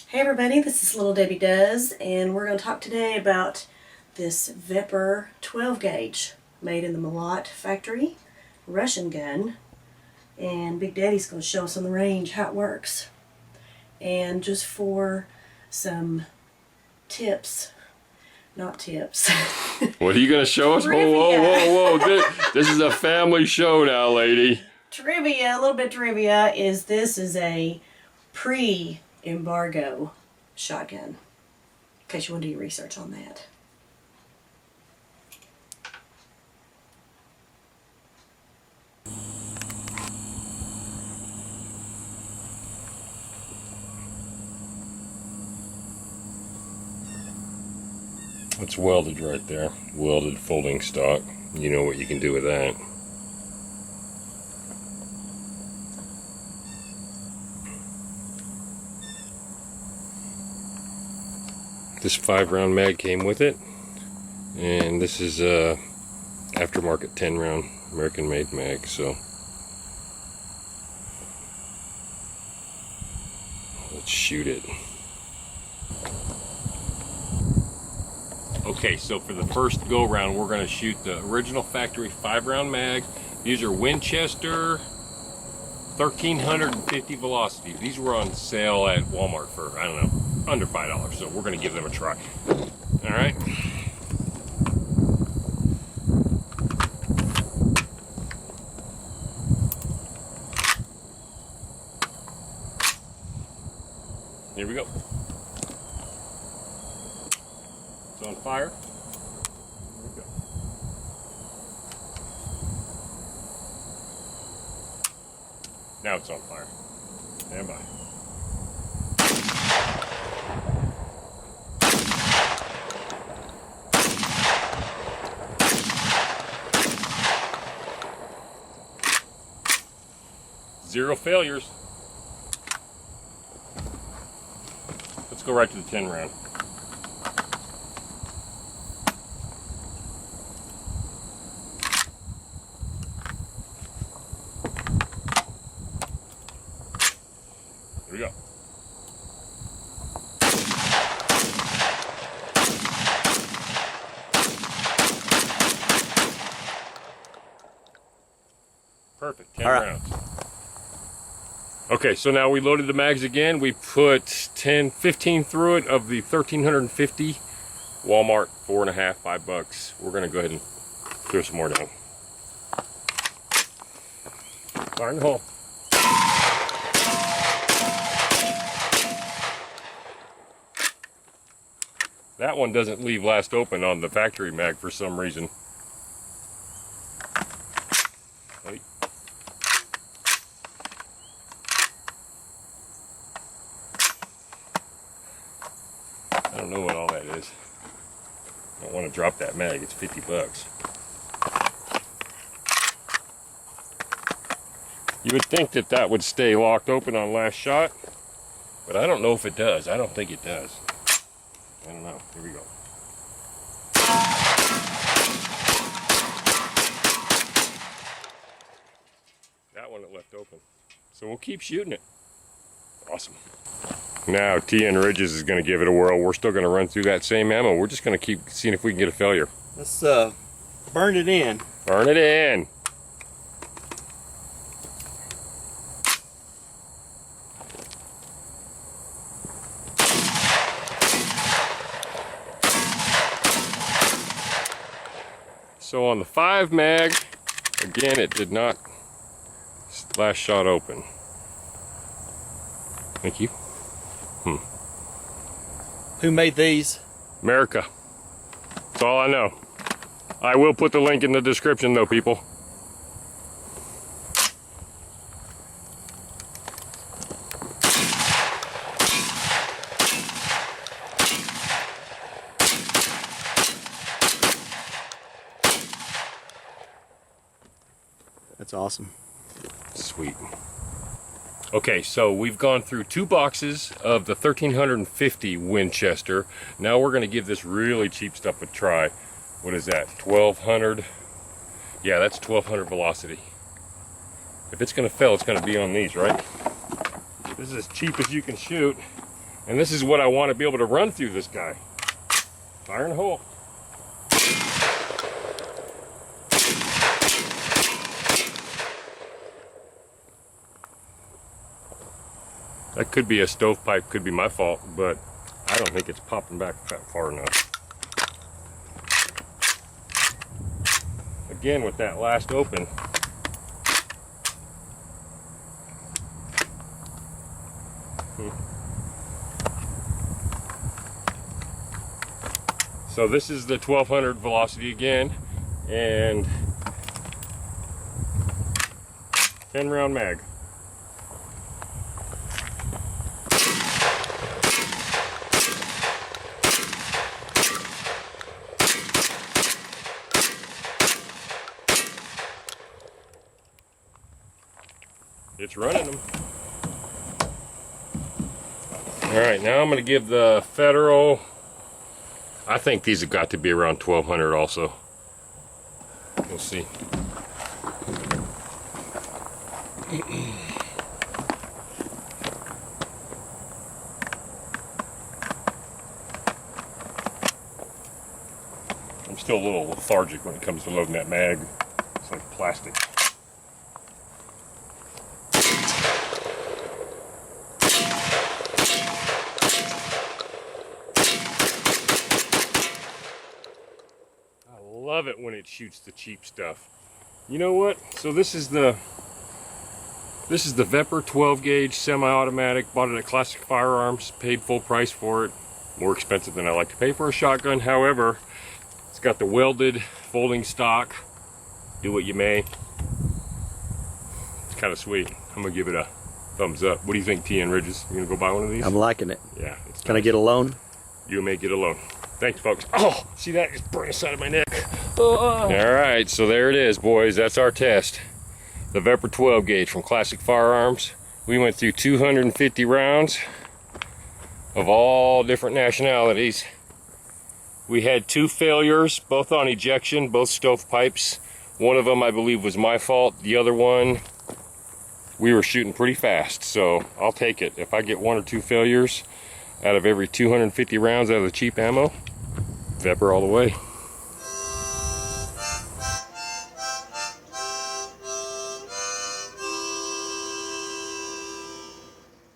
Hey everybody, this is Little Debbie Does, and we're going to talk today about this Vepr 12 gauge made in the Molot factory Russian gun. And Big Daddy's going to show us on the range how it works. And just for some tips, not tips. What are you going to show us? Whoa, whoa, whoa, whoa. This is a family show now, lady. Trivia, a little bit trivia, is this is a pre-embargo shotgun. In case you want to do your research on that. It's welded right there. Welded folding stock. You know what you can do with that. This 5-round mag came with it, and this is a aftermarket 10-round American made mag, so let's shoot it. Okay, so for the first go round, we're going to shoot the original factory 5-round mag. These are Winchester 1350 velocity. These were on sale at Walmart for, I don't know, under $5, so we're going to give them a try. All right. Here we go. It's on fire. There we go. Now it's on fire. Stand by. Zero failures. Let's go right to the 10-round. Here we go. Perfect, 10 rounds. Okay, so now we loaded the mags again. We put 15 through it of the 1350 Walmart, 4.5, $5. We're gonna go ahead and throw some more down. Fire in the hole. That one doesn't leave last open on the factory mag for some reason. Hey. I don't know what all that is. I don't want to drop that mag, it's $50. You would think that that would stay locked open on last shot, but I don't know if it does. I don't think it does. I don't know. Here we go. That one it left open. So we'll keep shooting it. Awesome. Now TN Ridges is going to give it a whirl. We're still going to run through that same ammo. We're just going to keep seeing if we can get a failure. Let's burn it in. Burn it in. So on the 5 mag, again, it did not last shot open. Thank you. Who made these? America. That's all I know. I will put the link in the description though, people. That's awesome. Sweet. Okay, so we've gone through 2 boxes of the 1350 Winchester. Now we're going to give this really cheap stuff a try. What is that? 1200? Yeah, that's 1200 velocity. If it's going to fail, it's going to be on these, right? This is as cheap as you can shoot. And this is what I want to be able to run through this guy. Fire in the hole. That could be a stovepipe, could be my fault, but I don't think it's popping back far enough. Again, with that last open, so this is the 1200 velocity again, and 10 round mag. It's running them. All right, now I'm going to give the Federal. I think these have got to be around 1200 also. We'll see. I'm still a little lethargic when it comes to loading that mag. It's like plastic. Love it when it shoots the cheap stuff. You know what? So this is the Vepr 12 gauge semi-automatic. Bought it at Classic Firearms. Paid full price for it. More expensive than I like to pay for a shotgun. However, it's got the welded folding stock. Do what you may. It's kind of sweet. I'm gonna give it a thumbs up. What do you think, TN Ridges? You gonna go buy one of these? I'm liking it. Yeah. It's Can nice. I get a loan? You may get a loan. Thanks, folks. Oh, see that? It's burning the side of my neck. All right, so there it is, boys. That's our test. The Vepr 12 gauge from Classic Firearms. We went through 250 rounds of all different nationalities. We had 2 failures, both on ejection, both stovepipes. One of them, I believe, was my fault. The other one, we were shooting pretty fast, so I'll take it. If I get 1 or 2 failures out of every 250 rounds out of the cheap ammo, Vepr all the way.